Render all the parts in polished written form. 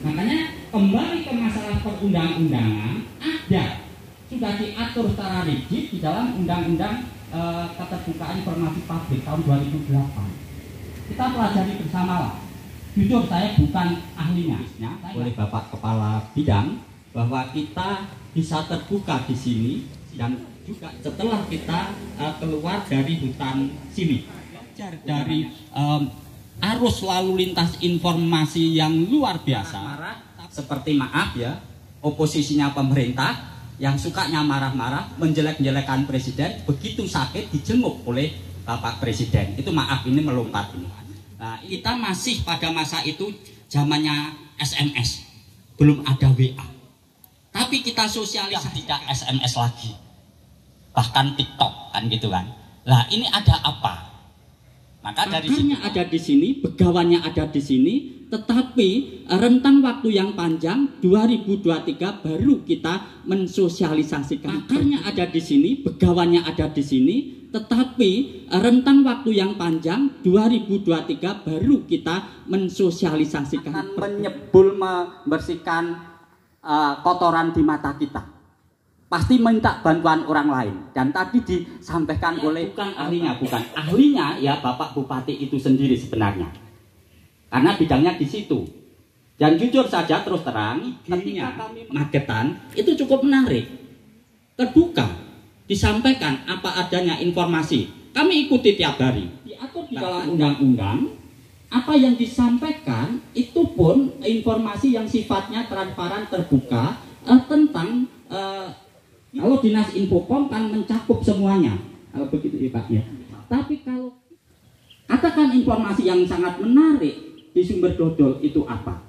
Makanya kembali ke masalah perundang-undangan, sudah diatur secara rigid di dalam Undang-Undang Keterbukaan Informasi Publik tahun 2008. Kita pelajari bersama lah. Jujur saya bukan ahlinya, oleh Bapak Kepala Bidang, bahwa kita bisa terbuka di sini dan juga setelah kita keluar dari hutan sini, dari arus lalu lintas informasi yang luar biasa, seperti maaf ya, oposisinya pemerintah yang sukanya marah-marah, menjelek-jelekan presiden, begitu sakit dijenguk oleh Bapak Presiden. Itu maaf, ini melompat ini. Nah, kita masih pada masa itu zamannya SMS, belum ada WA. Tapi kita sosialisasi tidak SMS lagi, bahkan TikTok kan gitu kan. Nah, ini ada apa? Maka dari sini ada di sini, begawannya ada di sini, tetapi rentang waktu yang panjang 2023 baru kita mensosialisasikan. Akarnya ada di sini, begawannya ada di sini, tetapi rentang waktu yang panjang 2023 baru kita mensosialisasikan. Menyebul, membersihkan kotoran di mata kita. Pasti minta bantuan orang lain. Dan tadi disampaikan oleh bukan ahlinya ya Bapak Bupati itu sendiri sebenarnya. Karena bidangnya di situ. Dan jujur saja terus terang, ketika kami Magetan itu cukup menarik. Terbuka, disampaikan apa adanya informasi. Kami ikuti tiap hari. Diatur di dalam undang-undang, apa yang disampaikan itu pun informasi yang sifatnya transparan terbuka tentang kalau Dinas Infopom kan mencakup semuanya, kalau begitu ya Pak ya. Tapi kalau katakan informasi yang sangat menarik di sumber dodol itu apa?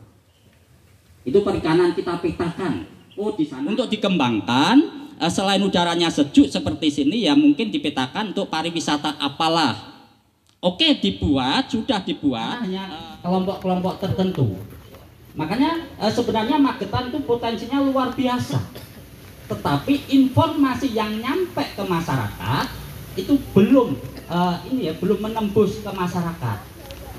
Itu perikanan kita petakan. Oh di sana untuk dikembangkan selain udaranya sejuk seperti sini ya mungkin dipetakan untuk pariwisata apalah. Oke dibuat, sudah dibuat hanya kelompok-kelompok tertentu. Makanya sebenarnya Magetan itu potensinya luar biasa. Tetapi informasi yang nyampe ke masyarakat itu belum belum menembus ke masyarakat.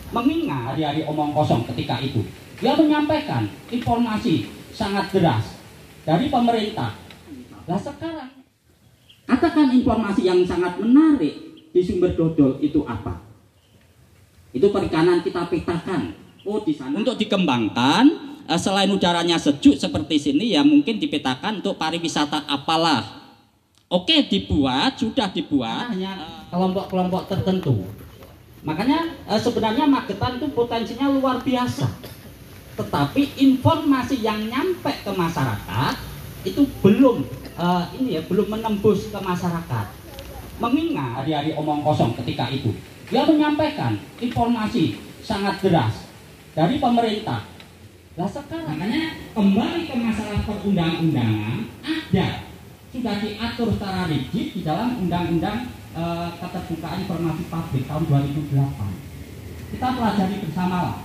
Mengingat hari-hari omong kosong ketika itu dia menyampaikan informasi sangat deras dari pemerintah. Nah sekarang katakan informasi yang sangat menarik di sumber dodol itu apa? Itu perikanan kita petakan. Oh di sana untuk dikembangkan selain udaranya sejuk seperti sini ya mungkin dipetakan untuk pariwisata apalah. Oke dibuat, sudah dibuat hanya kelompok-kelompok tertentu. Makanya sebenarnya Magetan itu potensinya luar biasa. Tetapi informasi yang nyampe ke masyarakat itu belum belum menembus ke masyarakat. Mengingat hari-hari omong kosong ketika itu dia menyampaikan informasi sangat deras dari pemerintah. Nah sekarang makanya kembali ke masalah perundang-undangan sudah diatur secara rigid di dalam Undang-Undang Keterbukaan Informasi Publik tahun 2008. Kita pelajari bersama lah.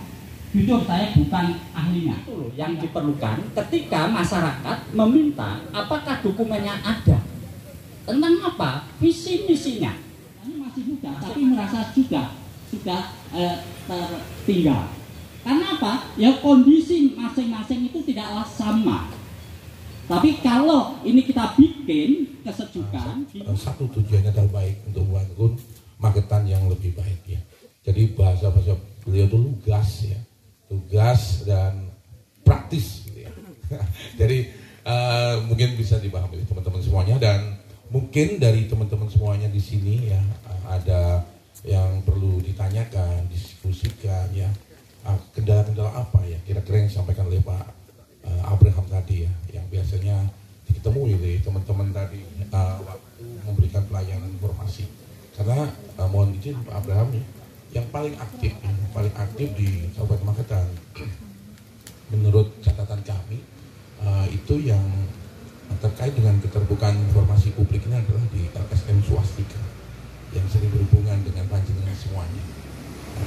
Jujur saya bukan ahlinya. Yang diperlukan ketika masyarakat meminta apakah dokumennya ada, tentang apa visi misinya. Ini masih muda tapi merasa sudah tertinggal. Karena apa? Ya kondisi masing-masing itu tidaklah sama. Tapi kalau ini kita bikin kesejukan, satu tujuannya adalah baik untuk membangun Magetan yang lebih baik ya. Jadi bahasa beliau itu lugas dan praktis gitu ya. Jadi mungkin bisa dipahami teman-teman semuanya dan mungkin dari teman-teman semuanya di sini ya ada yang perlu ditanyakan, diskusikan ya. Kendala-kendala apa ya kira-kira yang disampaikan oleh Pak Abraham tadi ya yang biasanya ditemui oleh teman-teman tadi waktu memberikan pelayanan informasi karena mohon izin Pak Abraham ya yang paling aktif di Kabupaten Magetan menurut catatan kami itu yang terkait dengan keterbukaan informasi publik ini adalah di LSM Swastika yang sering berhubungan dengan panjenengan semuanya.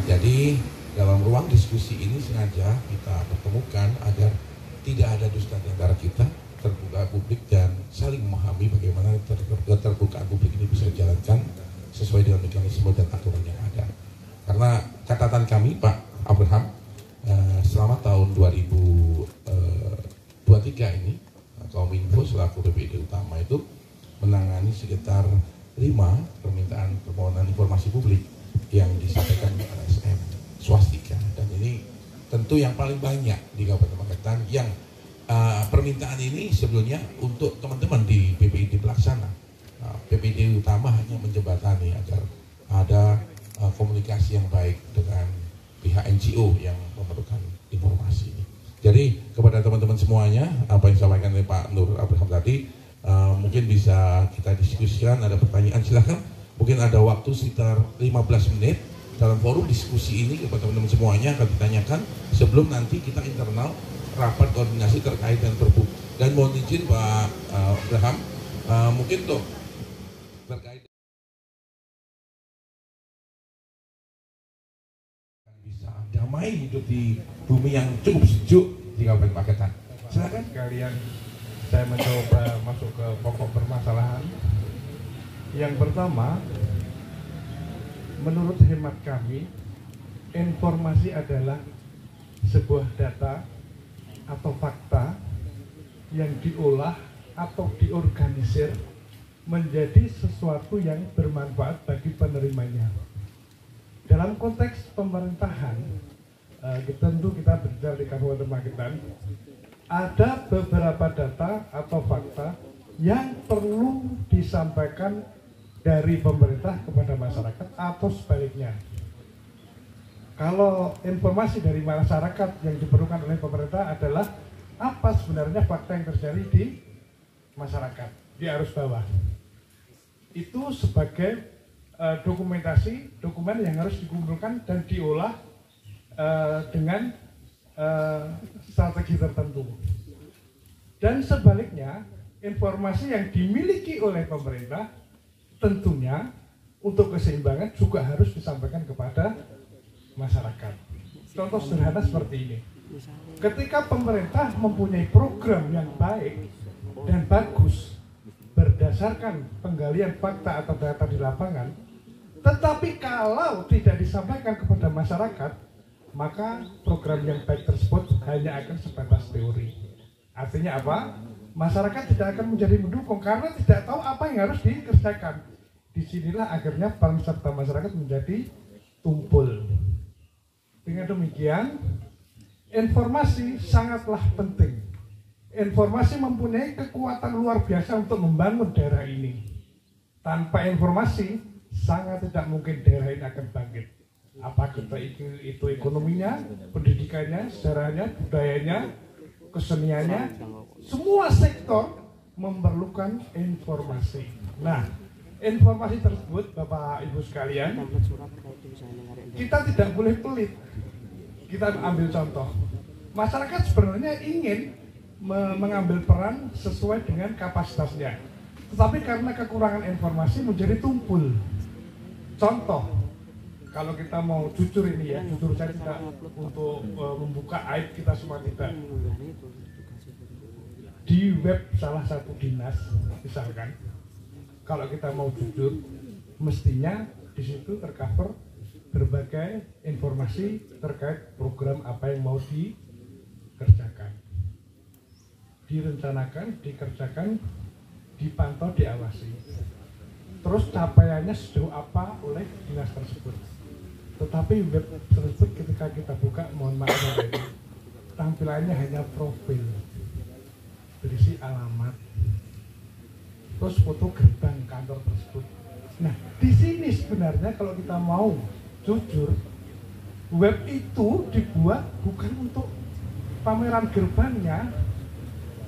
Jadi dalam ruang diskusi ini sengaja kita pertemukan agar tidak ada dusta di antara kita, terbuka publik dan saling memahami bagaimana keterbukaan publik ini bisa dijalankan sesuai dengan mekanisme dan aturan yang ada. Karena catatan kami Pak Abraham selama tahun 3 ini, Kominfo selaku BPD utama itu menangani sekitar 5 permintaan permohonan informasi publik yang disampaikan ke LSM swastika, dan ini tentu yang paling banyak di Kabupaten Magetan yang permintaan ini sebelumnya untuk teman-teman di BPD pelaksana. BPD utama hanya menjembatani agar ada komunikasi yang baik dengan pihak NGO yang memerlukan informasi ini. Jadi kepada teman-teman semuanya, apa yang disampaikan oleh Pak Nur Abraham tadi mungkin bisa kita diskusikan. Ada pertanyaan silahkan. Mungkin ada waktu sekitar 15 menit dalam forum diskusi ini kepada teman-teman semuanya akan ditanyakan sebelum nanti kita internal rapat koordinasi terkait dengan Perpu. Dan mohon izin Pak Abraham, mungkin tuh terkait bisa damai hidup di bumi yang cukup sejuk di Kabupaten Magetan. Silakan. Kalian, saya mencoba masuk ke pokok permasalahan. Yang pertama, menurut hemat kami, informasi adalah sebuah data atau fakta yang diolah atau diorganisir menjadi sesuatu yang bermanfaat bagi penerimanya. Dalam konteks pemerintahan, tentu kita berbicara di Kabupaten Magetan, ada beberapa data atau fakta yang perlu disampaikan dari pemerintah kepada masyarakat atau sebaliknya. Kalau informasi dari masyarakat yang diperlukan oleh pemerintah adalah apa sebenarnya fakta yang terjadi di masyarakat, di arus bawah. Itu sebagai dokumen yang harus dikumpulkan dan diolah dengan strategi tertentu. Dan sebaliknya, informasi yang dimiliki oleh pemerintah tentunya untuk keseimbangan juga harus disampaikan kepada masyarakat. Contoh sederhana seperti ini. Ketika pemerintah mempunyai program yang baik dan bagus berdasarkan penggalian fakta atau data di lapangan, tetapi kalau tidak disampaikan kepada masyarakat, maka program yang baik tersebut hanya akan sebatas teori. Artinya apa? Masyarakat tidak akan menjadi mendukung karena tidak tahu apa yang harus dikerjakan. Disinilah akhirnya peran serta masyarakat menjadi tumpul. Dengan demikian, informasi sangatlah penting. Informasi mempunyai kekuatan luar biasa untuk membangun daerah ini. Tanpa informasi, sangat tidak mungkin daerah ini akan bangkit. Apakah itu ekonominya, pendidikannya, sejarahnya, budayanya, keseniannya, semua sektor memerlukan informasi. Nah, informasi tersebut, Bapak Ibu sekalian, kita tidak boleh pelit. Kita ambil contoh. Masyarakat sebenarnya ingin mengambil peran sesuai dengan kapasitasnya. Tetapi karena kekurangan informasi menjadi tumpul. Contoh, kalau kita mau jujur ini ya, jujur saya tidak untuk membuka aib kita semua tidak. Di web salah satu dinas, misalkan, kalau kita mau jujur, mestinya di situ tercover berbagai informasi terkait program apa yang mau dikerjakan, direncanakan, dikerjakan, dipantau, diawasi. Terus capaiannya sejauh apa oleh dinas tersebut. Tetapi web tersebut ketika kita buka, mohon maaf ini, tampilannya hanya profil, berisi alamat, terus foto gerbang kantor tersebut. Nah, di sini sebenarnya kalau kita mau jujur, web itu dibuat bukan untuk pameran gerbangnya,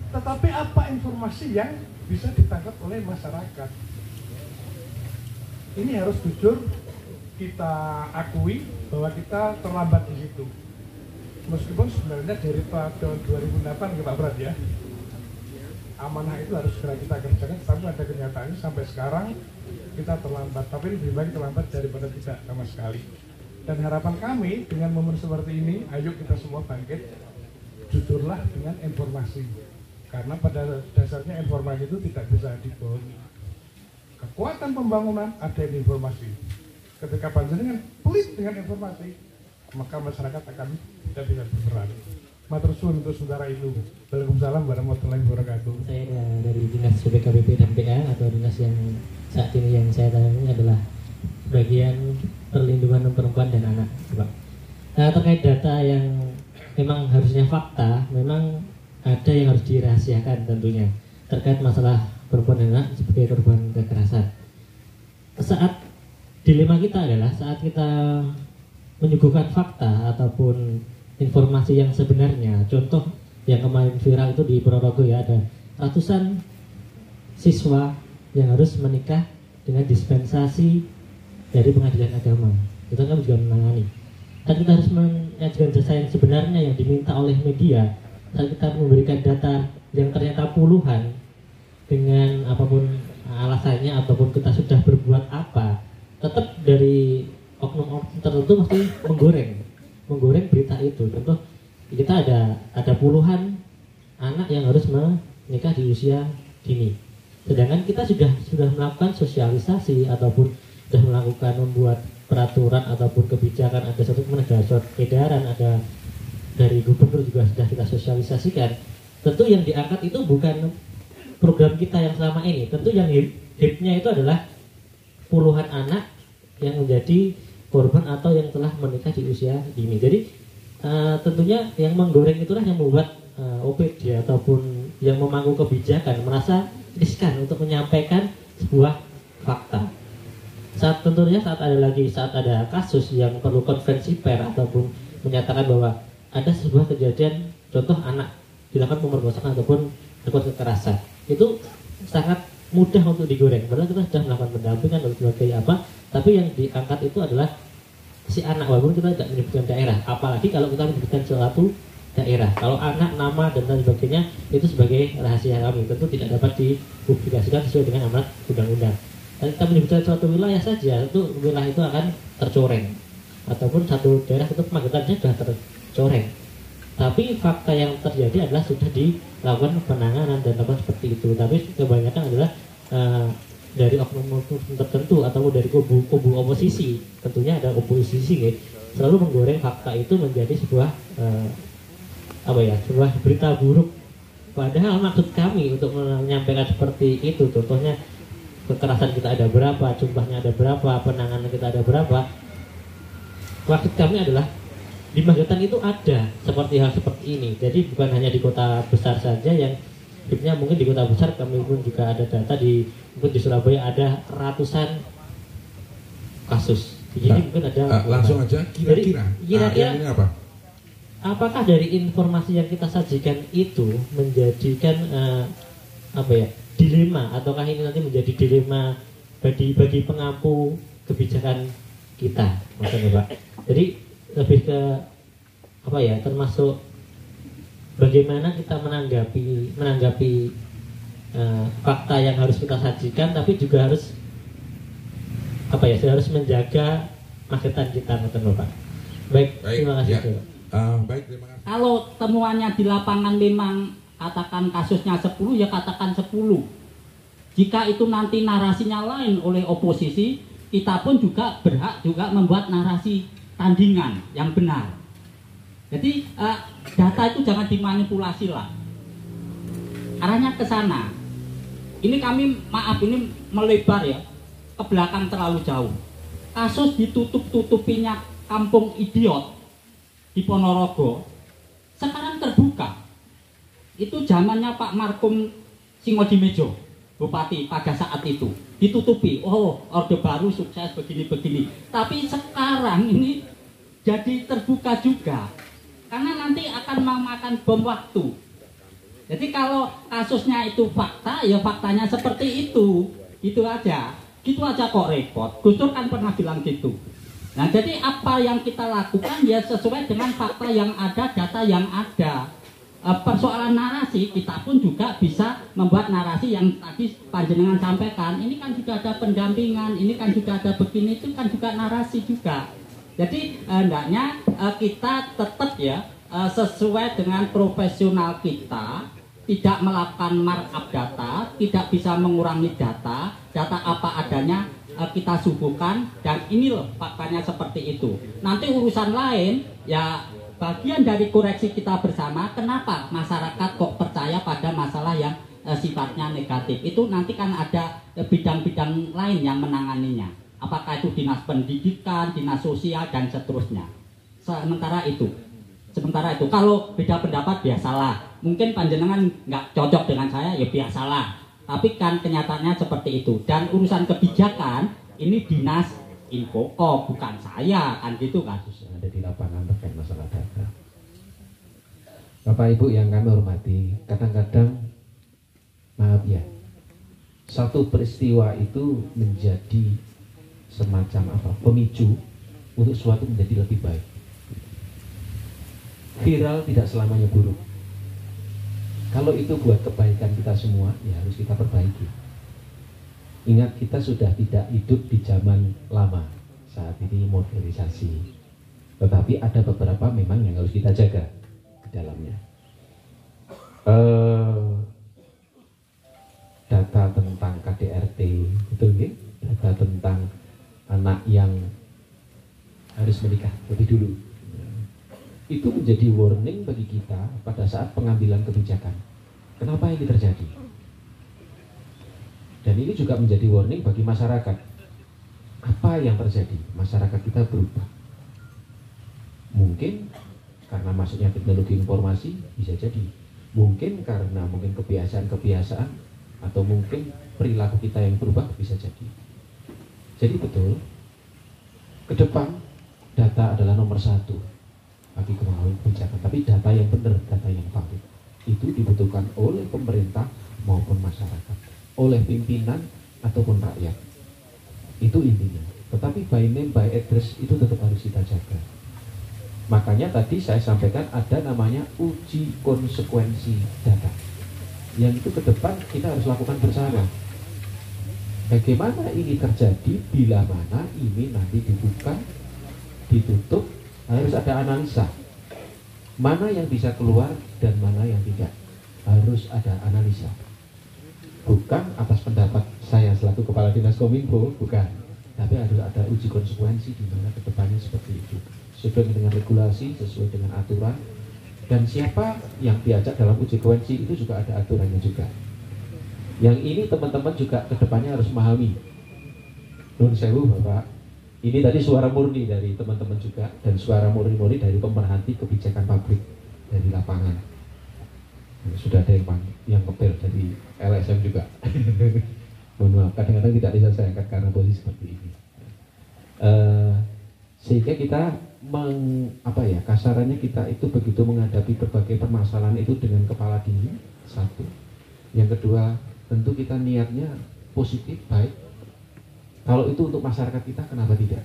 tetapi apa informasi yang bisa ditangkap oleh masyarakat. Ini harus jujur kita akui bahwa kita terlambat di situ. Meskipun sebenarnya dari tahun 2008 Pak Brad ya, amanah itu harus segera kita kerjakan, tapi ada kenyataannya sampai sekarang kita terlambat. Tapi lebih baik terlambat daripada tidak sama sekali. Dan harapan kami dengan momen seperti ini, ayo kita semua bangkit, jujurlah dengan informasi. Karena pada dasarnya informasi itu tidak bisa dibohongi. Kekuatan pembangunan ada di informasi. Ketika panjenengan pelit dengan informasi, maka masyarakat akan tidak bisa berperan. Matur suwun untuk sementara itu. Waalaikumsalam warahmatullahi wabarakatuh. Saya dari Dinas BPKBP dan PA atau dinas yang saat ini yang saya tangani adalah bagian perlindungan perempuan dan anak, Pak. Terkait data yang memang harusnya fakta, memang ada yang harus dirahasiakan tentunya terkait masalah perempuan dan anak sebagai korban kekerasan. Saat dilema kita adalah saat kita menyuguhkan fakta ataupun informasi yang sebenarnya. Contoh yang kemarin viral itu di Ponorogo ya, ada ratusan siswa yang harus menikah dengan dispensasi dari pengadilan agama. Itu kan juga menangani. Dan kita harus menyajikan jasa yang sebenarnya yang diminta oleh media. Saat kita memberikan data yang ternyata puluhan dengan apapun alasannya ataupun kita sudah berbuat apa, tetap dari oknum-oknum tertentu mesti menggoreng berita itu. Contoh kita ada puluhan anak yang harus menikah di usia dini, sedangkan kita sudah melakukan sosialisasi ataupun sudah melakukan membuat peraturan ataupun kebijakan, ada surat edaran, ada dari gubernur juga sudah kita sosialisasikan. Tentu yang diangkat itu bukan program kita yang selama ini. Tentu yang hipnya itu adalah puluhan anak yang menjadi korban atau yang telah menikah di usia dini. Jadi tentunya yang menggoreng itulah yang membuat OPD ataupun yang memangku kebijakan merasa riskan untuk menyampaikan sebuah fakta. Saat ada kasus yang perlu konferensi pers ataupun menyatakan bahwa ada sebuah kejadian, contoh anak dilakukan pemerkosaan ataupun dilakukan kekerasan, itu sangat mudah untuk digoreng. Padahal kita sudah melakukan pendampingan dan sebagainya tapi yang diangkat itu adalah si anak, walaupun kita tidak menyebutkan daerah. Apalagi kalau kita menyebutkan suatu daerah, kalau anak, nama dan lain sebagainya itu sebagai rahasia kami, tentu tidak dapat dipublikasikan sesuai dengan amanat undang-undang. Dan kita menyebutkan suatu wilayah saja, itu wilayah itu akan tercoreng, ataupun satu daerah itu pemanggilannya sudah tercoreng. Tapi fakta yang terjadi adalah sudah dilakukan penanganan dan lakukan seperti itu. Tapi kebanyakan adalah dari oknum-oknum tertentu atau dari kubu oposisi. Tentunya ada oposisi selalu menggoreng fakta itu menjadi sebuah sebuah berita buruk. Padahal maksud kami untuk menyampaikan seperti itu, contohnya kekerasan kita ada berapa, jumlahnya ada berapa, penanganan kita ada berapa. Maksud kami adalah di Magetan itu ada seperti hal seperti ini. Jadi bukan hanya di kota besar saja yang hipnya, mungkin di kota besar kami pun juga ada data mungkin di Surabaya ada ratusan kasus. Jadi mungkin ada langsung aja kira-kira ini apa? Apakah dari informasi yang kita sajikan itu menjadikan dilema, ataukah ini nanti menjadi dilema bagi pengampu kebijakan kita, maksudnya Pak? Jadi lebih ke termasuk bagaimana kita menanggapi fakta yang harus kita sajikan, tapi juga harus harus menjaga Magetan kita, Bapak. Baik, terima kasih. Ya. Baik, terima kasih. Kalau temuannya di lapangan memang katakan kasusnya 10, ya katakan 10. Jika itu nanti narasinya lain oleh oposisi, kita pun juga berhak juga membuat narasi tandingan yang benar. Jadi data itu jangan dimanipulasi lah. Arahnya ke sana. Ini kami ini melebar ya ke belakang terlalu jauh. Kasus ditutup-tutupinya kampung idiot di Ponorogo sekarang terbuka. Itu zamannya Pak Markum Singodimejo, Bupati pada saat itu ditutupi. Oh, Orde Baru sukses begini-begini. Tapi sekarang ini jadi terbuka juga. Karena nanti akan memakan bom waktu. Jadi kalau kasusnya itu fakta, ya faktanya seperti itu. Gitu aja. Gitu aja kok repot. Gus Dur kan pernah bilang gitu. Nah, jadi apa yang kita lakukan ya sesuai dengan fakta yang ada, data yang ada. Persoalan narasi, kita pun juga bisa membuat narasi yang tadi panjenengan sampaikan. Ini kan juga ada pendampingan, ini kan juga ada begini, itu kan juga narasi juga. Jadi hendaknya kita tetap ya sesuai dengan profesional kita, tidak melakukan markup data, tidak bisa mengurangi data apa adanya kita suguhkan, dan ini loh faktanya seperti itu. Nanti urusan lain ya bagian dari koreksi kita bersama. Kenapa masyarakat kok percaya pada masalah yang sifatnya negatif? Itu nanti kan ada bidang-bidang lain yang menanganinya. Apakah itu dinas pendidikan, dinas sosial, dan seterusnya. Sementara itu kalau beda pendapat biasalah. Mungkin panjenengan nggak cocok dengan saya, ya biasalah. Tapi kan kenyataannya seperti itu. Dan urusan kebijakan ini dinas Infocom, bukan saya, kan gitu kan. Ada di lapangan terkait masalah data. Bapak Ibu yang kami hormati, kadang-kadang maaf ya, satu peristiwa itu menjadi semacam pemicu untuk sesuatu menjadi lebih baik. Viral tidak selamanya buruk. Kalau itu buat kebaikan kita semua, ya harus kita perbaiki. Ingat, kita sudah tidak hidup di zaman lama. Saat ini modernisasi. Tetapi ada beberapa memang yang harus kita jaga di dalamnya. Data tentang KDRT, betul nggih? Data tentang anak yang harus menikah lebih dulu. Itu menjadi warning bagi kita pada saat pengambilan kebijakan. Kenapa ini terjadi? Dan ini juga menjadi warning bagi masyarakat. Apa yang terjadi? Masyarakat kita berubah. Mungkin karena masuknya teknologi informasi, bisa jadi. Mungkin karena kebiasaan-kebiasaan, atau mungkin perilaku kita yang berubah, bisa jadi. Jadi betul, ke depan data adalah nomor satu bagi kemauan kebijakan. Tapi data yang benar, data yang valid, itu dibutuhkan oleh pemerintah maupun masyarakat, oleh pimpinan ataupun rakyat. Itu intinya. Tetapi by name, by address itu tetap harus kita jaga. Makanya tadi saya sampaikan ada namanya uji konsekuensi data, yang itu ke depan kita harus lakukan bersama. Bagaimana ini terjadi, bila mana ini nanti dibuka, ditutup, harus ada analisa. Mana yang bisa keluar dan mana yang tidak, harus ada analisa. Bukan atas pendapat saya selaku Kepala Dinas Kominfo, bukan. Tapi harus ada uji konsekuensi di mana kedepannya seperti itu, sesuai dengan regulasi, sesuai dengan aturan. Dan siapa yang diajak dalam uji konsekuensi itu juga ada aturannya juga. Yang ini teman-teman juga kedepannya harus memahami. Nun sewu Bapak, ini tadi suara murni dari teman-teman juga, dan suara murni dari pemerhati kebijakan publik dari lapangan. Sudah ada yang kepil dari LSM juga. Mohon maaf, kadang-kadang tidak bisa saya angkat karena posisi seperti ini. Sehingga kita kasarannya kita itu begitu menghadapi berbagai permasalahan itu dengan kepala dingin, satu. Yang kedua, tentu kita niatnya positif, baik. Kalau itu untuk masyarakat kita, kenapa tidak?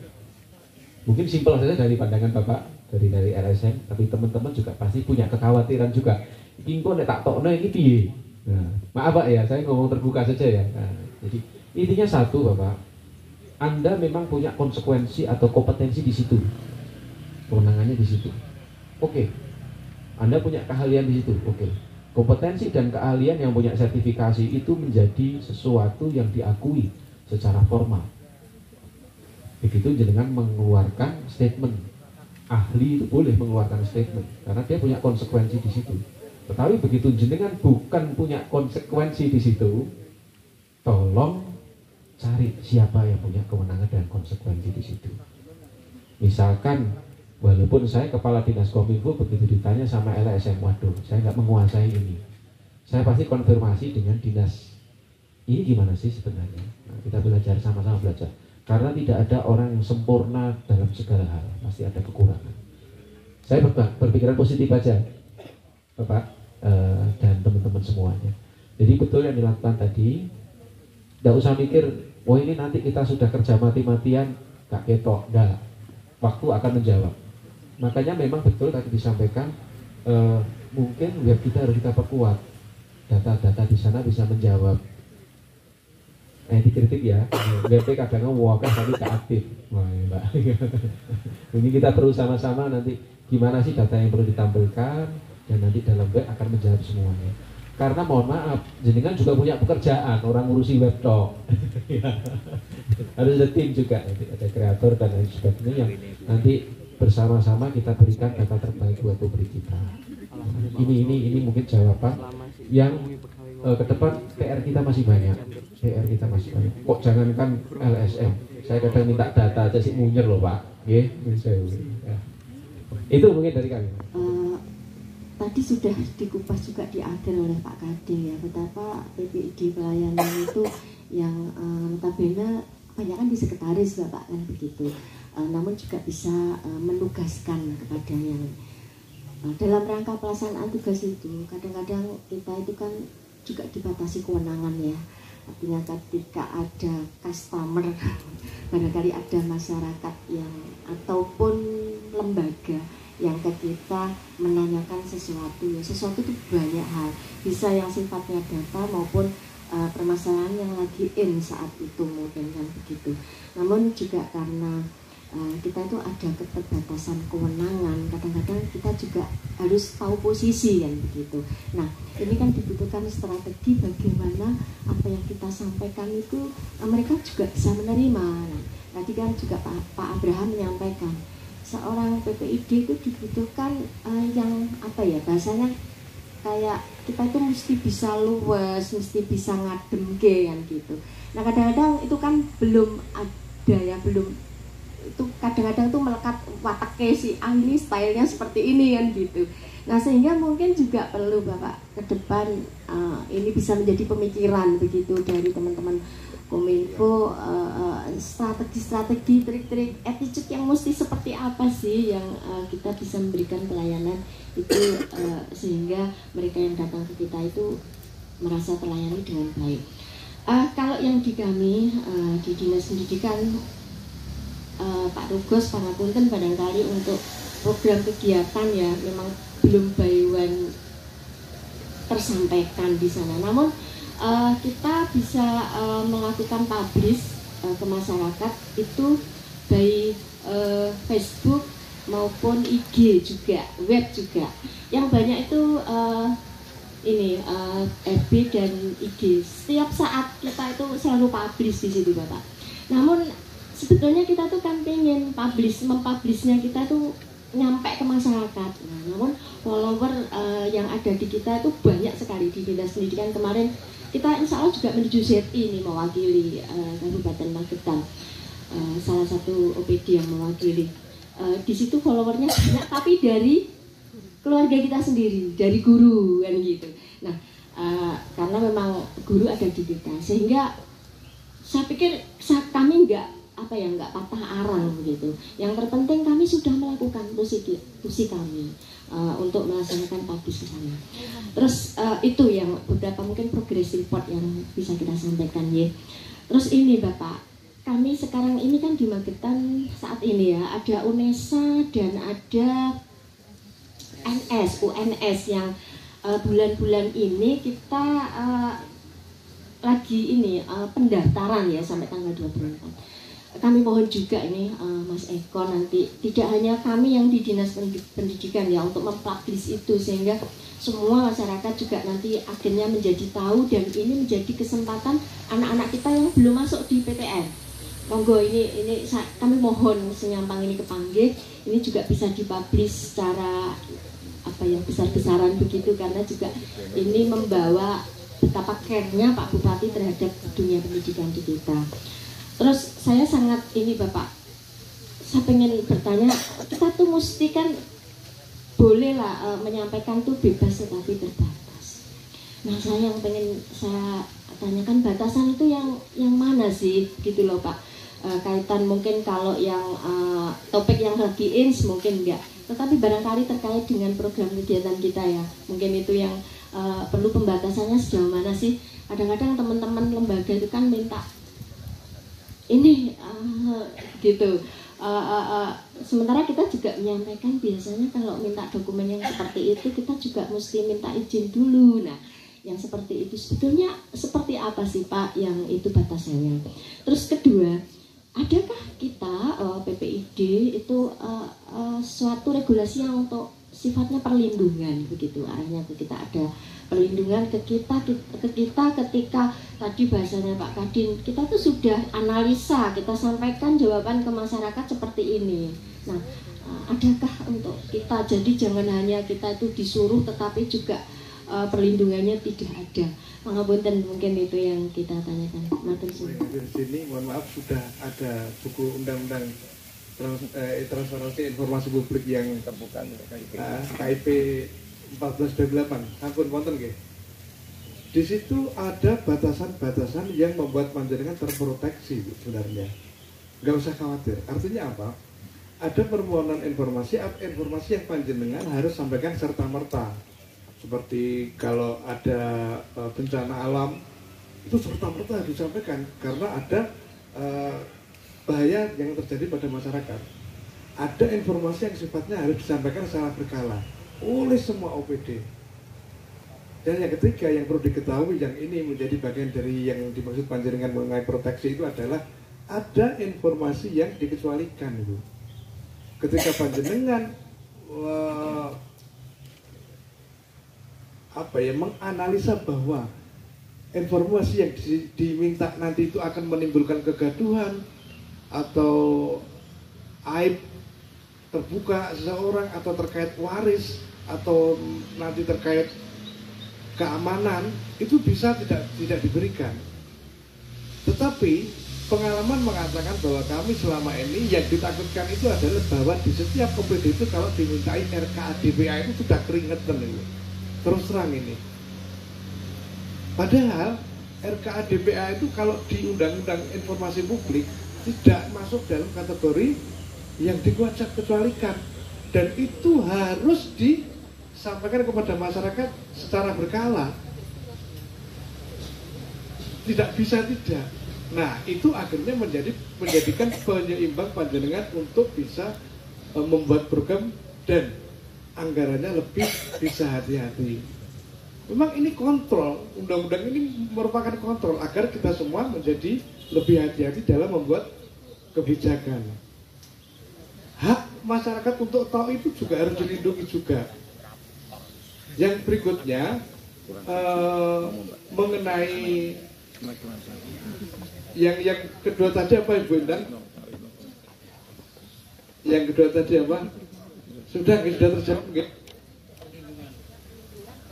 Mungkin simpel saja dari pandangan Bapak, dari LSM, tapi teman-teman juga pasti punya kekhawatiran juga. Ini kok tak tokno ini piye? Nah, maaf Pak ya, saya ngomong terbuka saja ya. Nah, jadi intinya satu Bapak, Anda memang punya konsekuensi atau kompetensi di situ, kewenangannya di situ. Oke, Anda punya keahlian di situ. Oke, kompetensi dan keahlian yang punya sertifikasi itu menjadi sesuatu yang diakui secara formal. Begitu jenengan mengeluarkan statement, ahli itu boleh mengeluarkan statement karena dia punya konsekuensi di situ. Tetapi begitu jenengan bukan punya konsekuensi di situ, tolong cari siapa yang punya kewenangan dan konsekuensi di situ. Misalkan, walaupun saya Kepala Dinas Kominfo, begitu ditanya sama LSM, waduh, saya nggak menguasai ini. Saya pasti konfirmasi dengan dinas. Ini gimana sih sebenarnya? Nah, kita belajar, sama-sama belajar. Karena tidak ada orang yang sempurna dalam segala hal, pasti ada kekurangan. Saya berpikiran positif aja, Bapak dan teman-teman semuanya. Jadi betul yang dilakukan tadi, tidak usah mikir, oh ini nanti kita sudah kerja mati-matian, gak ketok, enggak. Waktu akan menjawab. Makanya memang betul tadi disampaikan, mungkin web kita harus kita perkuat. Data-data di sana bisa menjawab. Dikritik ya, WP kadang wakah tapi tak aktif. Wah, Mbak. Ini kita perlu sama-sama nanti gimana sih data yang perlu ditampilkan, dan nanti dalam web akan menjawab semuanya. Karena mohon maaf, jenengan juga punya pekerjaan, orang ngurusi web tok. Harus ada tim juga, nanti ada kreator dan lain sebagainya yang nanti bersama-sama kita berikan data terbaik buat publik kita. Ini mungkin jawaban yang ke depan PR kita masih banyak. Kok jangankan LSM, saya kadang minta data aja sih munyer loh Pak. Ya. Itu mungkin dari kami. Tadi sudah dikupas juga di akhir oleh Pak Kading ya, betapa PPID pelayanan itu yang notabene kebanyakan di sekretaris Bapak kan begitu, namun juga bisa menugaskan kepada yang dalam rangka pelaksanaan tugas itu. Kadang-kadang kita itu kan juga dibatasi kewenangan ya, artinya ketika ada customer, barangkali ada masyarakat yang ataupun lembaga yang ke kita menanyakan sesuatu itu banyak hal, bisa yang sifatnya data maupun permasalahan yang lagi saat itu mungkin kan begitu. Namun juga karena kita itu ada keterbatasan kewenangan, kadang-kadang kita juga harus tahu posisi kan begitu. Nah ini kan dibutuhkan strategi bagaimana apa yang kita sampaikan itu mereka juga bisa menerima. Nah, tadi kan juga Pak Abraham menyampaikan seorang PPID itu dibutuhkan yang apa ya bahasanya, kayak kita itu mesti bisa luwes, mesti bisa ngadem kan gitu. Nah kadang-kadang itu kan belum ada ya, belum itu kadang-kadang tuh melekat wataknya si ini stylenya seperti ini kan gitu. Nah sehingga mungkin juga perlu Bapak ke depan ini bisa menjadi pemikiran begitu dari teman-teman Kominfo, strategi-strategi, trik-trik, attitude yang mesti seperti apa sih yang kita bisa memberikan pelayanan itu sehingga mereka yang datang ke kita itu merasa terlayani dengan baik. Kalau yang di kami di Dinas Pendidikan, Pak Rugos, pangapunten barangkali untuk program kegiatan ya memang belum by one tersampaikan di sana. Namun kita bisa melakukan publish ke masyarakat itu by Facebook maupun IG juga, web juga. Yang banyak itu FB dan IG. Setiap saat kita itu selalu publish di situ Bapak. Namun sebetulnya kita tuh kan pengen mempublishnya kita tuh nyampe ke masyarakat. Nah, namun follower yang ada di kita itu banyak sekali di Dinas Pendidikan. Kemarin kita insya Allah juga menuju ZI ini mewakili Kabupaten Magetan, salah satu OPD yang mewakili. Di situ followernya banyak, tapi dari keluarga kita sendiri, dari guru kan gitu. Nah, karena memang guru ada di kita, sehingga saya pikir kami nggak patah arang begitu. Yang terpenting kami sudah melakukan tusi kami untuk melaksanakan publish ke sana. Terus itu yang beberapa mungkin progress report yang bisa kita sampaikan ya. Terus ini Bapak, kami sekarang ini kan di Magetan saat ini ya ada UNESA dan ada UNS yang bulan-bulan ini kita lagi ini pendaftaran ya sampai tanggal 24. Kami mohon juga ini Mas Eko nanti tidak hanya kami yang di Dinas Pendidikan ya untuk mempublish itu sehingga semua masyarakat juga nanti akhirnya menjadi tahu dan ini menjadi kesempatan anak-anak kita yang belum masuk di PTN. Monggo ini kami mohon senyampang ini kepanggih ini juga bisa dipublish secara besar-besaran begitu karena juga ini membawa betapa care-nya Pak Bupati terhadap dunia pendidikan di kita. Terus saya sangat ini Bapak, saya pengen bertanya, kita tuh mesti kan bolehlah menyampaikan tuh bebas tetapi terbatas. Nah saya yang pengen saya tanyakan batasan itu yang mana sih gitu loh Pak. Kaitan mungkin kalau yang topik yang lagi mungkin enggak, tetapi barangkali terkait dengan program kegiatan kita ya, mungkin itu yang perlu pembatasannya sejauh mana sih. Kadang-kadang teman-teman lembaga itu kan minta ini gitu. Sementara kita juga menyampaikan biasanya kalau minta dokumen yang seperti itu kita juga mesti minta izin dulu. Nah, yang seperti itu sebetulnya seperti apa sih Pak yang itu batasannya? Terus kedua, adakah kita PPID itu suatu regulasi yang untuk sifatnya perlindungan begitu, arahnya ke kita ada perlindungan ke kita ketika tadi bahasanya Pak Kadin, kita tuh sudah analisa, kita sampaikan jawaban ke masyarakat seperti ini. Nah, adakah untuk kita? Jadi jangan hanya kita itu disuruh, tetapi juga perlindungannya tidak ada. Pangapunten, mungkin itu yang kita tanyakan. Matur suwun. Di sini mohon maaf sudah ada buku undang-undang transparansi informasi publik yang terbuka, KIP 14/28. Ampun wonten nggih. Di situ ada batasan-batasan yang membuat panjenengan terproteksi sebenarnya. Nggak usah khawatir. Artinya apa? Ada permohonan informasi yang panjenengan harus sampaikan serta-merta. Seperti kalau ada bencana alam, itu serta-merta harus disampaikan karena ada bahaya yang terjadi pada masyarakat. Ada informasi yang sifatnya harus disampaikan secara berkala oleh semua OPD. Dan yang ketiga yang perlu diketahui, yang ini menjadi bagian dari yang dimaksud panjenengan mengenai proteksi itu adalah ada informasi yang dikecualikan itu. Ketika panjenengan menganalisa bahwa informasi yang diminta nanti itu akan menimbulkan kegaduhan atau aib terbuka seseorang atau terkait waris atau nanti terkait keamanan, itu bisa tidak diberikan. Tetapi pengalaman mengatakan bahwa kami selama ini yang ditakutkan itu adalah bahwa di setiap OPD itu kalau dimintai RKA-DPA itu sudah keringetan itu. Terus terang ini. Padahal RKA-DPA itu kalau di Undang-Undang Informasi Publik tidak masuk dalam kategori yang dikecualikan, dan itu harus disampaikan kepada masyarakat secara berkala. Tidak bisa tidak. Nah, itu akhirnya menjadikan penyeimbang panjenengan untuk bisa membuat program dan anggarannya lebih bisa hati-hati. Memang ini kontrol, undang-undang ini merupakan kontrol agar kita semua menjadi lebih hati-hati dalam membuat kebijakan. Hak masyarakat untuk tahu itu juga harus dilindungi juga. Yang berikutnya mengenai yang kedua tadi apa Ibu Endang? Yang kedua tadi apa? Sudah terjawab mungkin.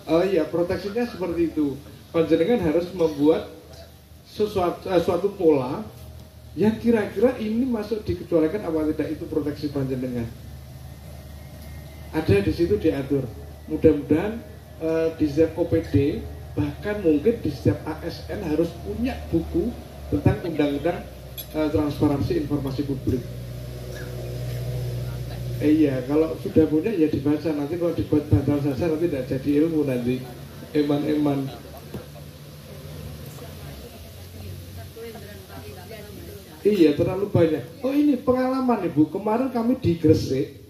Oh iya, proteksinya seperti itu. Panjenengan harus membuat suatu pola yang kira-kira ini masuk dikecualikan apa tidak, itu proteksi panjenengan. Ada di situ diatur. Mudah-mudahan di setiap OPD, bahkan mungkin di setiap ASN harus punya buku tentang undang-undang transparansi informasi publik. Iya, kalau sudah punya ya dibaca. Nanti kalau dibuat bantal saja nanti tidak jadi ilmu nanti. Eman-eman. Iya, terlalu banyak. Oh ini pengalaman Ibu, kemarin kami di Gresik.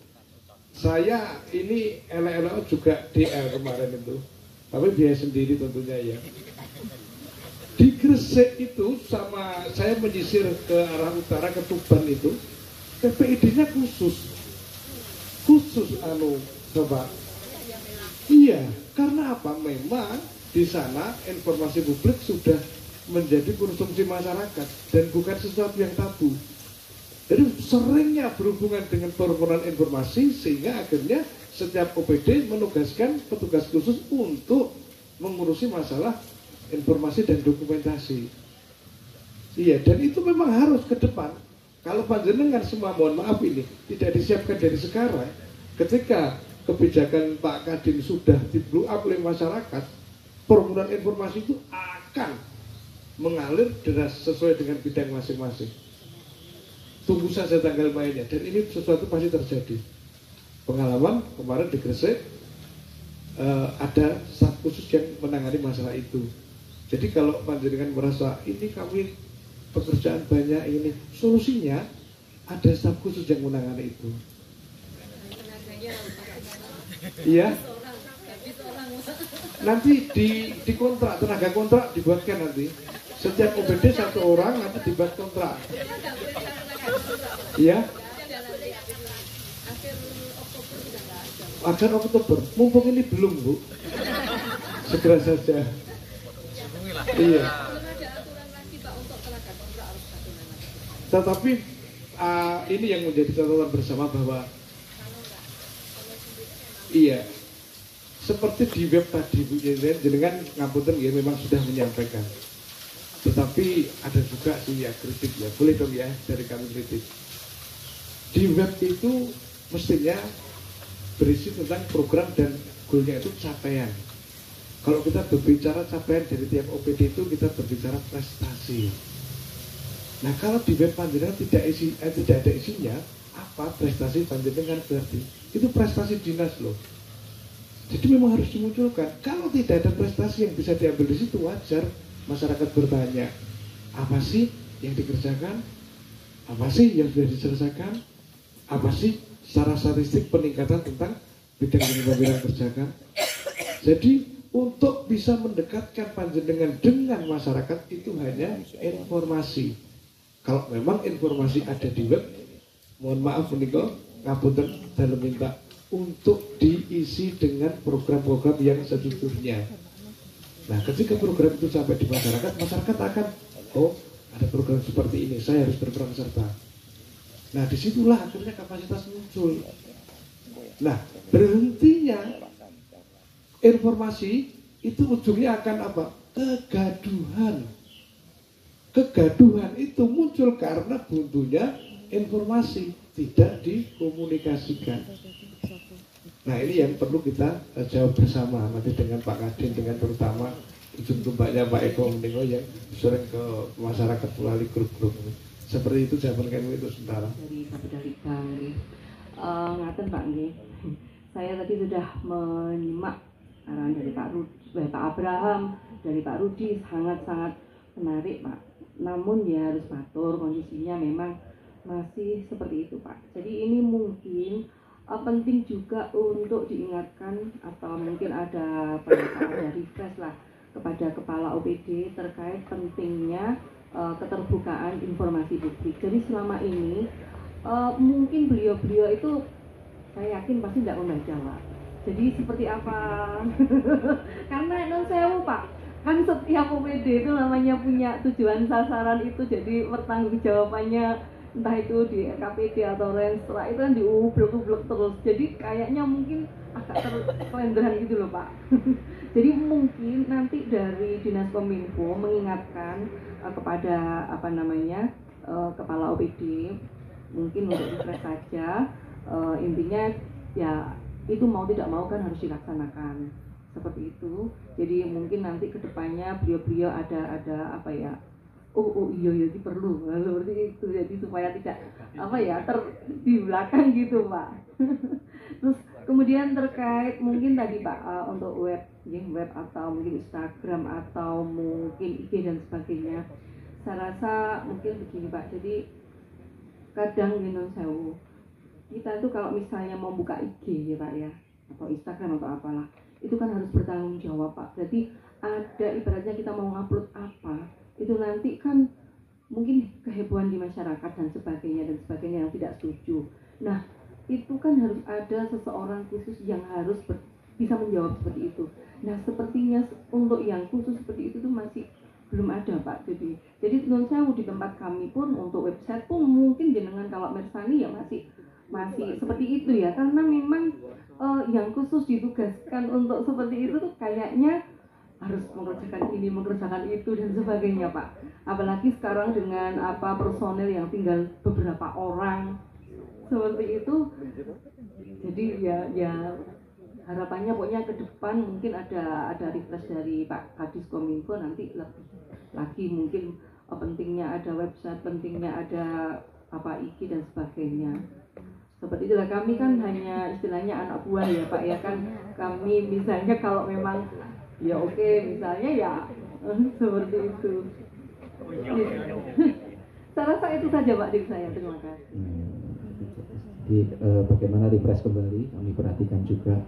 Saya ini elek-elek juga DL kemarin itu. Tapi biaya sendiri tentunya ya. Di Gresik itu sama saya menyisir ke arah utara ke Tuban itu, PPID-nya khusus coba. Iya, karena apa? Memang di sana informasi publik sudah menjadi konsumsi masyarakat dan bukan sesuatu yang tabu. Jadi seringnya berhubungan dengan permohonan informasi sehingga akhirnya setiap OPD menugaskan petugas khusus untuk mengurusi masalah informasi dan dokumentasi. Iya, dan itu memang harus ke depan. Kalau panjenengan semua, mohon maaf ini tidak disiapkan dari sekarang, ketika kebijakan Pak Kadin sudah di-blow up oleh masyarakat, permohonan informasi itu akan mengalir deras sesuai dengan bidang masing-masing. Tunggu saja tanggal mainnya, dan ini sesuatu pasti terjadi. Pengalaman kemarin di Gresik ada staf khusus yang menangani masalah itu. Jadi kalau panjenengan merasa ini kami pekerjaan banyak ini, solusinya ada staf khusus yang menangani itu. Iya. Nanti di kontrak, tenaga kontrak dibuatkan nanti. Setiap OPD satu orang nanti dibuat kontrak. Iya. Akhir Oktober, mumpung ini belum Bu, segera saja. Iya. Tetapi ini yang menjadi catatan bersama bahwa Iya, seperti di web tadi Bu jenengan ngapunten ya memang sudah menyampaikan. Tetapi ada juga sih ya kritik ya, boleh dong ya dari kami kritik. Di web itu mestinya berisi tentang program dan goalnya itu capaian. Kalau kita berbicara capaian dari tiap OPD itu kita berbicara prestasi. Nah kalau di web panjenengan tidak ada isinya, apa prestasi panjenengan berarti? Itu prestasi dinas loh. Jadi memang harus dimunculkan. Kalau tidak ada prestasi yang bisa diambil di situ, wajar masyarakat bertanya, apa sih yang dikerjakan? Apa sih yang sudah diselesaikan? Apa sih secara statistik peningkatan tentang bidang yang panjenengan kerjakan? Jadi untuk bisa mendekatkan panjenengan dengan masyarakat itu hanya informasi. Kalau memang informasi ada di web, mohon maaf menika ngapunten dalam minta untuk diisi dengan program-program yang sejujurnya. Nah, ketika program itu sampai di masyarakat, masyarakat akan, oh ada program seperti ini, saya harus berperan serta. Nah, disitulah akhirnya kapasitas muncul. Nah, berhentinya informasi itu ujungnya akan apa? Kegaduhan. Kegaduhan itu muncul karena buntunya informasi tidak dikomunikasikan. Nah ini yang perlu kita jawab bersama nanti dengan Pak Kadin, dengan terutama ujung tombaknya Pak Eko Mendingo yang sering ke masyarakat melalui grup-grup. Seperti itu jawaban kami itu sementara. Dari Kapolda ngaten Pak nggih. Saya tadi sudah menyimak arahan dari Pak Abraham, dari Pak Rudi, sangat-sangat menarik Pak. Namun ya harus matur, kondisinya memang masih seperti itu Pak. Jadi ini mungkin penting juga untuk diingatkan atau mungkin ada refresh lah kepada kepala OPD terkait pentingnya keterbukaan informasi publik. Jadi selama ini mungkin beliau-beliau itu saya yakin pasti tidak membaca Pak. Jadi seperti apa? Karena non sewu Pak, kan setiap OPD itu namanya punya tujuan sasaran itu, jadi pertanggungjawabannya entah itu di KPD atau Renstra itu kan diublek-ublek terus. Jadi kayaknya mungkin agak terkelenderan gitu loh Pak. Jadi mungkin nanti dari Dinas Kominfo mengingatkan kepada kepala OPD mungkin untuk refresh saja. Intinya ya itu mau tidak mau kan harus dilaksanakan seperti itu. Jadi mungkin nanti kedepannya beliau-beliau ada apa ya, iya ini perlu seperti itu, jadi supaya tidak di belakang gitu Pak. Terus kemudian terkait mungkin tadi Pak untuk web atau mungkin Instagram atau mungkin IG dan sebagainya, saya rasa mungkin begini Pak. Jadi kadang non sewu kita tuh kalau misalnya mau buka IG ya Pak ya, atau Instagram atau apalah, itu kan harus bertanggung jawab Pak. Jadi ada ibaratnya kita mau ngupload apa, itu nanti kan mungkin kehebohan di masyarakat dan sebagainya yang tidak setuju. Nah itu kan harus ada seseorang khusus yang harus bisa menjawab seperti itu. Nah sepertinya untuk yang khusus seperti itu tuh masih belum ada Pak. Jadi menurut saya di tempat kami pun untuk website pun mungkin jenengan kalau Mersani ya masih seperti itu ya, karena memang yang khusus ditugaskan untuk seperti itu tuh kayaknya harus mengerjakan ini, mengerjakan itu dan sebagainya Pak. Apalagi sekarang dengan personel yang tinggal beberapa orang seperti itu. Jadi ya harapannya pokoknya ke depan mungkin ada refresh dari Pak Kadis Kominfo nanti lebih lagi mungkin pentingnya ada website, pentingnya ada IG dan sebagainya. Seperti itulah, kami kan hanya istilahnya anak buah ya Pak ya kan. Kami misalnya kalau memang ya oke, misalnya ya seperti itu. Saya rasa itu saja Pak dari saya, terima kasih. Jadi bagaimana refresh kembali, kami perhatikan juga.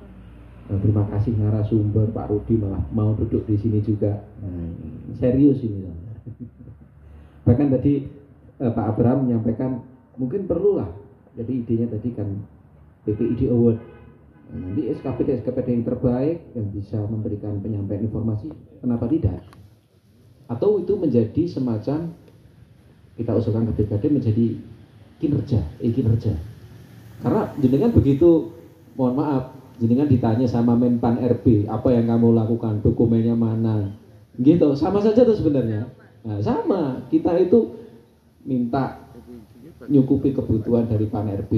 Terima kasih narasumber Pak Rudi malah mau duduk di sini juga. Serius ini. Bahkan tadi Pak Abraham menyampaikan mungkin perlulah. Jadi idenya tadi kan PPID Award. Nanti SKPD yang terbaik yang bisa memberikan penyampaian informasi, kenapa tidak? Atau itu menjadi semacam kita usulkan ke BKD menjadi kinerja. Karena jenengan begitu, mohon maaf, jenengan ditanya sama Menpan RB, apa yang kamu lakukan, dokumennya mana, gitu, sama saja tuh sebenarnya. Nah, sama, kita itu minta nyukupi kebutuhan dari Pan RB,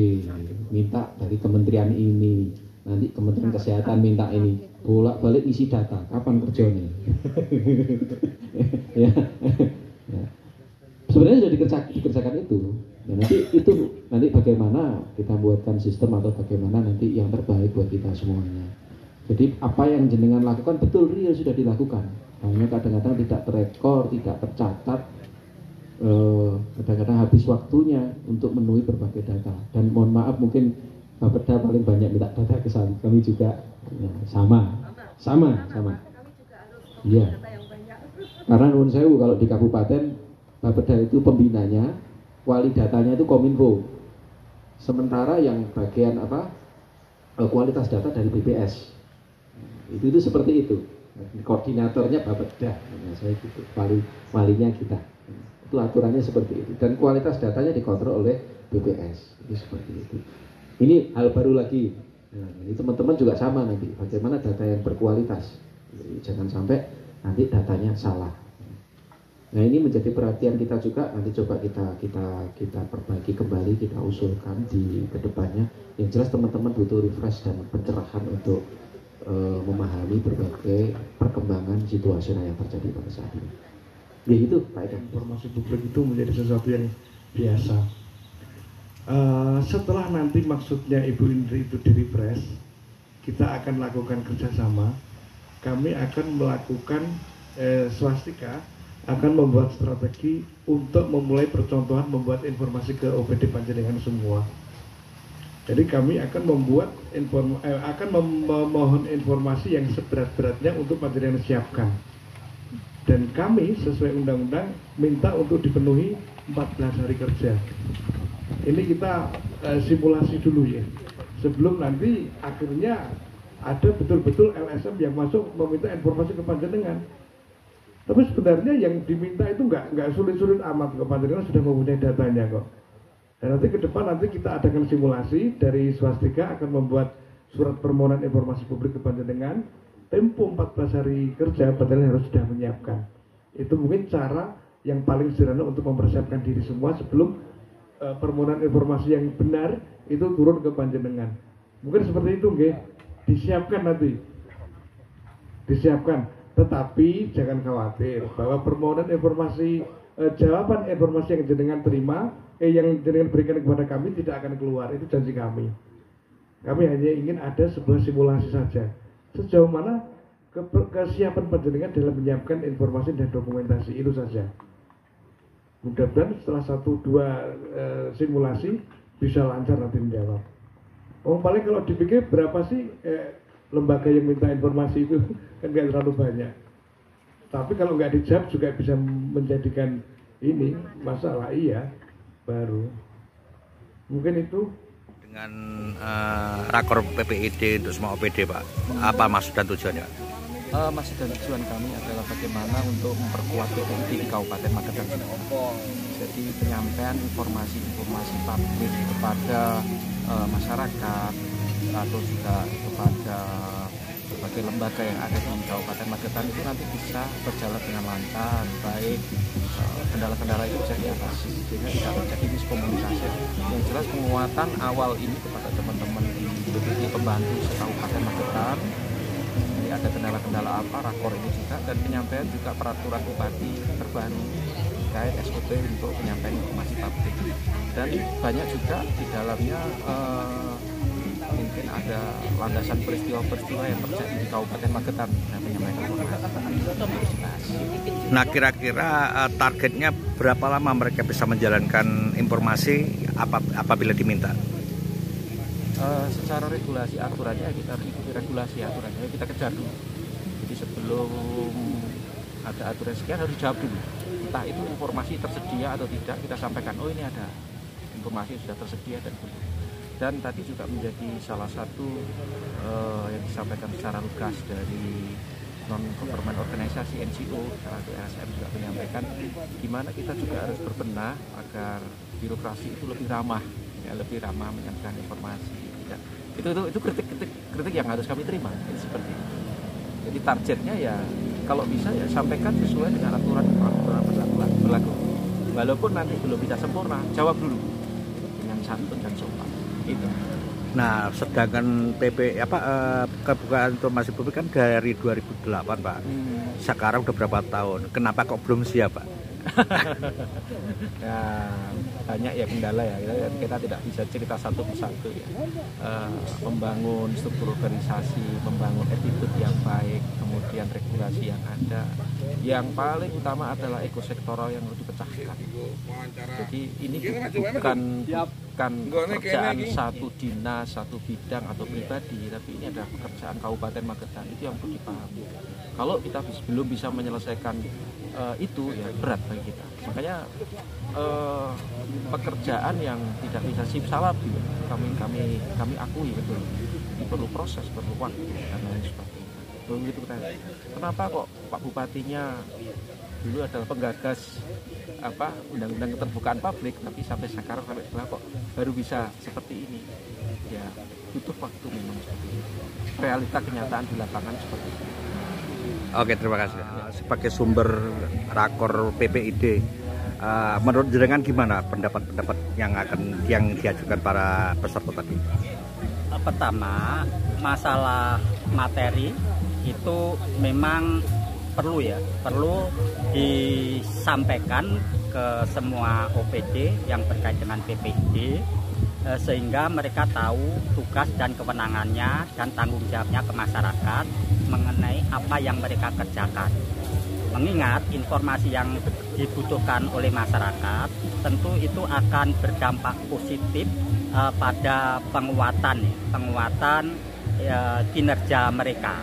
minta dari kementerian ini, nanti Kementerian Kesehatan minta ini, bolak-balik isi data, kapan kerjanya? Ya. Sebenarnya sudah dikerjakan itu. Ya, nanti bagaimana kita buatkan sistem atau bagaimana nanti yang terbaik buat kita semuanya. Jadi apa yang jenengan lakukan betul real sudah dilakukan. Hanya kadang-kadang tidak terekor, tidak tercatat. Kadang-kadang habis waktunya untuk memenuhi berbagai data. Dan mohon maaf mungkin Bapeda paling banyak minta data ke kami juga. Ya, sama. Iya. Karena menurut saya kalau di kabupaten Bapeda itu pembinanya, wali datanya itu Kominfo. Sementara yang bagian kualitas data dari BPS. Itu seperti itu. Koordinatornya Bapeda. Nah, saya gitu. Walinya kita. Itu aturannya seperti itu. Dan kualitas datanya dikontrol oleh BPS. Itu seperti itu. Ini hal baru lagi. Nah, ini teman-teman juga sama nanti. Bagaimana data yang berkualitas. Jadi, jangan sampai nanti datanya salah. Nah, ini menjadi perhatian kita juga. Nanti coba kita perbaiki kembali, kita usulkan di kedepannya. Yang jelas teman-teman butuh refresh dan pencerahan untuk memahami berbagai perkembangan situasional yang terjadi pada saat ini. Ya itu, Pak Eka. Informasi publik itu menjadi sesuatu yang biasa. Setelah nanti maksudnya Ibu Indri itu di refresh, kita akan lakukan kerjasama. Kami akan melakukan swastika akan membuat strategi untuk memulai percontohan membuat informasi ke OPD Panjenengan semua. Jadi kami akan memohon informasi yang seberat-beratnya untuk Panjenengan siapkan. Dan kami sesuai undang-undang minta untuk dipenuhi 14 hari kerja. Ini kita simulasi dulu ya. Sebelum nanti akhirnya ada betul-betul LSM yang masuk meminta informasi ke Panjenengan. Tapi sebenarnya yang diminta itu nggak sulit-sulit amat, ke Panjenengan sudah mempunyai datanya kok. Dan nanti ke depan kita adakan simulasi dari swastika akan membuat surat permohonan informasi publik ke Panjenengan. Tempo 14 hari kerja Panjenengan harus sudah menyiapkan. Itu mungkin cara yang paling sederhana untuk mempersiapkan diri semua sebelum permohonan informasi yang benar itu turun ke Panjenengan. Mungkin seperti itu nggih. Disiapkan nanti. Disiapkan. Tetapi jangan khawatir bahwa permohonan informasi, jawaban informasi yang jenengan terima, yang jenengan berikan kepada kami tidak akan keluar. Itu janji kami. Kami hanya ingin ada sebuah simulasi saja. Sejauh mana kesiapan Panjenengan dalam menyiapkan informasi dan dokumentasi, itu saja. Mudah-mudahan setelah 1-2 simulasi bisa lancar nanti menjawab. Paling kalau dipikir berapa sih lembaga yang minta informasi itu kan nggak terlalu banyak. Tapi kalau nggak dijawab juga bisa menjadikan ini masalah baru. Mungkin itu. Dengan rakor PPID untuk semua OPD, Pak, apa maksud dan tujuannya? Maksud dan tujuan kami adalah bagaimana untuk memperkuat PPID di Kabupaten Magetan. Jadi penyampaian informasi publik kepada masyarakat atau juga kepada berbagai lembaga yang ada di Kabupaten Magetan itu nanti bisa berjalan dengan lancar, baik kendala-kendala itu bisa diatasi sehingga tidak terjadi miskomunikasi. Yang jelas penguatan awal ini kepada teman-teman di BPD pembantu se-Kabupaten Magetan. Jadi ada kendala-kendala apa, rakor ini juga, dan penyampaian juga peraturan bupati terbaru terkait SOP untuk penyampaian informasi publik. Dan banyak juga di dalamnya mungkin ada landasan peristiwa-peristiwa yang terjadi di Kabupaten Magetan dan penyampaian informasi. Nah, kira-kira targetnya berapa lama mereka bisa menjalankan informasi apabila diminta? Secara regulasi aturannya kita harus ikuti regulasi aturannya, kita kejar dulu. Jadi sebelum ada aturan sekian harus jawab dulu. Entah itu informasi tersedia atau tidak, kita sampaikan, oh ini ada informasi sudah tersedia dan belum. Dan tadi juga menjadi salah satu yang disampaikan secara lugas dari non-government organisasi NGO, dari LSM juga menyampaikan gimana kita juga harus berbenah agar birokrasi itu lebih ramah menyampaikan informasi, Itu kritik yang harus kami terima seperti itu. Jadi targetnya ya kalau bisa ya sampaikan sesuai dengan aturan berlaku. Walaupun nanti belum bisa sempurna, jawab dulu dengan santun dan sopan. Itu. Nah, sedangkan kebukaan informasi publik kan dari 2008, Pak. Sekarang udah berapa tahun? Kenapa kok belum siap, Pak? Ya, banyak ya kendala ya. Kita tidak bisa cerita satu persatu ya. Membangun struktur organisasi, membangun attitude yang baik, kemudian regulasi yang ada. Yang paling utama adalah ekosektoral yang harus dipecahkan. Jadi ini bukan pekerjaan satu dinas, satu bidang atau pribadi, tapi ini adalah pekerjaan Kabupaten Magetan. Itu yang perlu dipahami. Kalau kita belum bisa menyelesaikan itu ya berat bagi kita. Makanya pekerjaan yang tidak bisa simsalabim kami akui betul. Ini perlu proses, perlu waktu dan lain sebagainya. Begitu kita. Kenapa kok Pak Bupatinya dulu adalah penggagas undang-undang keterbukaan publik, tapi sampai sekarang kok baru bisa seperti ini? Ya butuh waktu memang seperti itu. Realita kenyataan di lapangan seperti itu. Oke, terima kasih. Sebagai sumber rakor PPID, menurut jenengan gimana pendapat-pendapat yang diajukan para peserta tadi? Pertama, masalah materi itu memang perlu disampaikan ke semua OPD yang berkait dengan PPID, sehingga mereka tahu tugas dan kewenangannya dan tanggung jawabnya ke masyarakat mengenai apa yang mereka kerjakan. Mengingat informasi yang dibutuhkan oleh masyarakat tentu itu akan berdampak positif pada penguatan kinerja mereka.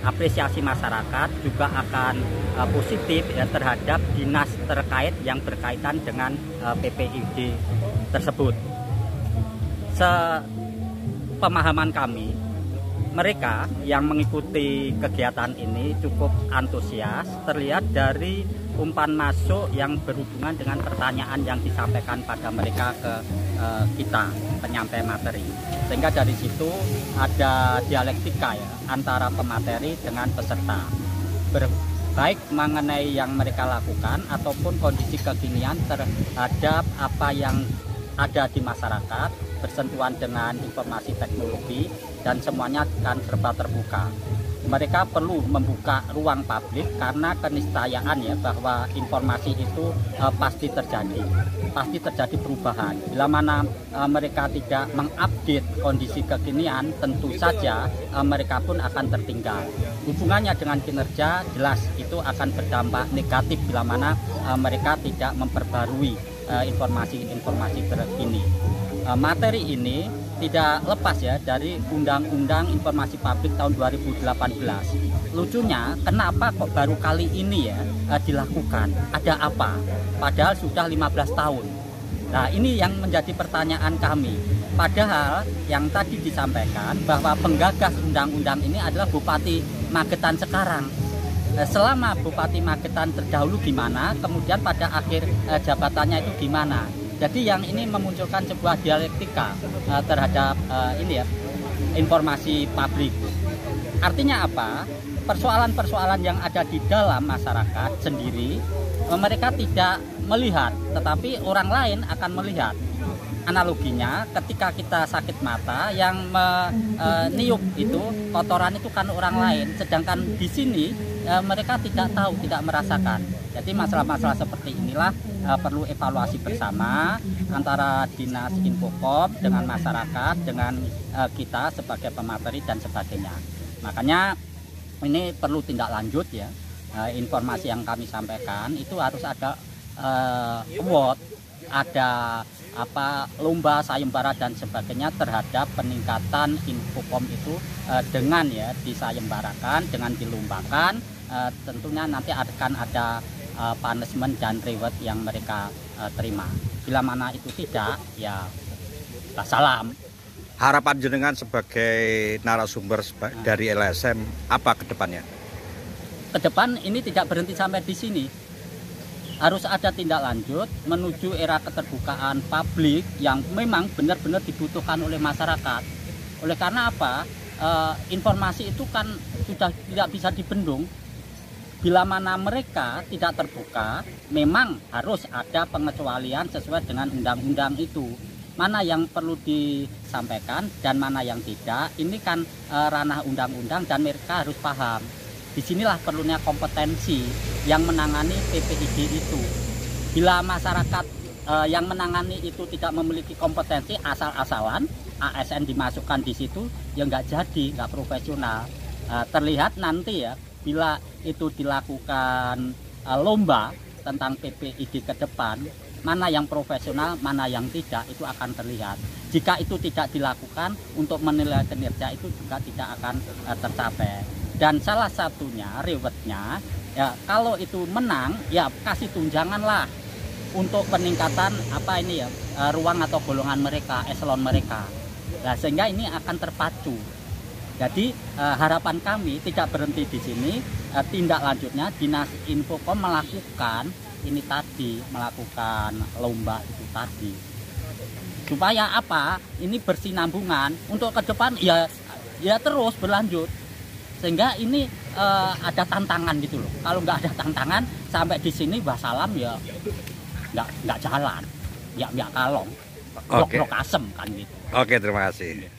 Apresiasi masyarakat juga akan positif terhadap dinas terkait yang berkaitan dengan PPID tersebut. Sepemahaman kami, mereka yang mengikuti kegiatan ini cukup antusias, terlihat dari umpan masuk yang berhubungan dengan pertanyaan yang disampaikan pada mereka ke kita, penyampai materi. Sehingga dari situ ada dialektika ya antara pemateri dengan peserta, baik mengenai yang mereka lakukan ataupun kondisi kekinian terhadap apa yang ada di masyarakat, bersentuhan dengan informasi teknologi, dan semuanya akan serba terbuka. Mereka perlu membuka ruang publik karena keniscayaan ya bahwa informasi itu pasti terjadi perubahan. Bila mana mereka tidak mengupdate kondisi kekinian, tentu saja mereka pun akan tertinggal. Hubungannya dengan kinerja jelas itu akan berdampak negatif bila mana mereka tidak memperbarui informasi-informasi terkini. Materi ini tidak lepas ya dari Undang-Undang Informasi Publik tahun 2018. Lucunya, kenapa kok baru kali ini ya dilakukan? Ada apa? Padahal sudah 15 tahun. Nah, ini yang menjadi pertanyaan kami. Padahal yang tadi disampaikan bahwa penggagas undang-undang ini adalah Bupati Magetan sekarang. Selama Bupati Magetan terdahulu gimana, kemudian pada akhir jabatannya itu gimana? Jadi yang ini memunculkan sebuah dialektika terhadap informasi publik. Artinya apa? Persoalan-persoalan yang ada di dalam masyarakat sendiri mereka tidak melihat, tetapi orang lain akan melihat. Analoginya, ketika kita sakit mata, yang meniup itu kotoran itu kan orang lain, sedangkan di sini mereka tidak tahu, tidak merasakan. Jadi masalah-masalah seperti inilah perlu evaluasi bersama antara Dinas Infocom dengan masyarakat, dengan kita sebagai pemateri dan sebagainya. Makanya ini perlu tindak lanjut ya. Informasi yang kami sampaikan itu harus ada award, ada lomba sayembara dan sebagainya terhadap peningkatan Infocom itu dengan ya disayembarakan, dengan dilombakan, tentunya nanti akan ada punishment dan reward yang mereka terima. Bila mana itu tidak, ya salam. Harapan jenengan sebagai narasumber dari LSM apa ke depannya? Ke depan ini tidak berhenti sampai di sini. Harus ada tindak lanjut menuju era keterbukaan publik yang memang benar-benar dibutuhkan oleh masyarakat. Oleh karena apa? Informasi itu kan sudah tidak bisa dibendung. Bila mana mereka tidak terbuka, memang harus ada pengecualian sesuai dengan undang-undang itu. Mana yang perlu disampaikan dan mana yang tidak, ini kan ranah undang-undang dan mereka harus paham. Disinilah perlunya kompetensi yang menangani PPID itu. Bila masyarakat yang menangani itu tidak memiliki kompetensi, asal-asalan ASN dimasukkan di situ, ya nggak jadi, nggak profesional. Terlihat nanti ya, bila itu dilakukan lomba tentang PPID ke depan, mana yang profesional, mana yang tidak, itu akan terlihat. Jika itu tidak dilakukan, untuk menilai kinerja itu juga tidak akan tercapai. Dan salah satunya, rewardnya, ya kalau itu menang, ya kasih tunjangan lah untuk peningkatan ruang atau golongan mereka, eselon mereka. Nah, sehingga ini akan terpacu. Jadi harapan kami tidak berhenti di sini, tindak lanjutnya Dinas Infocom melakukan ini tadi, melakukan lomba itu tadi. Supaya apa? Ini bersinambungan untuk ke depan ya terus berlanjut. Sehingga ini ada tantangan gitu loh. Kalau nggak ada tantangan sampai di sini wassalam ya nggak jalan, ya kalong, blok asem kan gitu. Oke, terima kasih.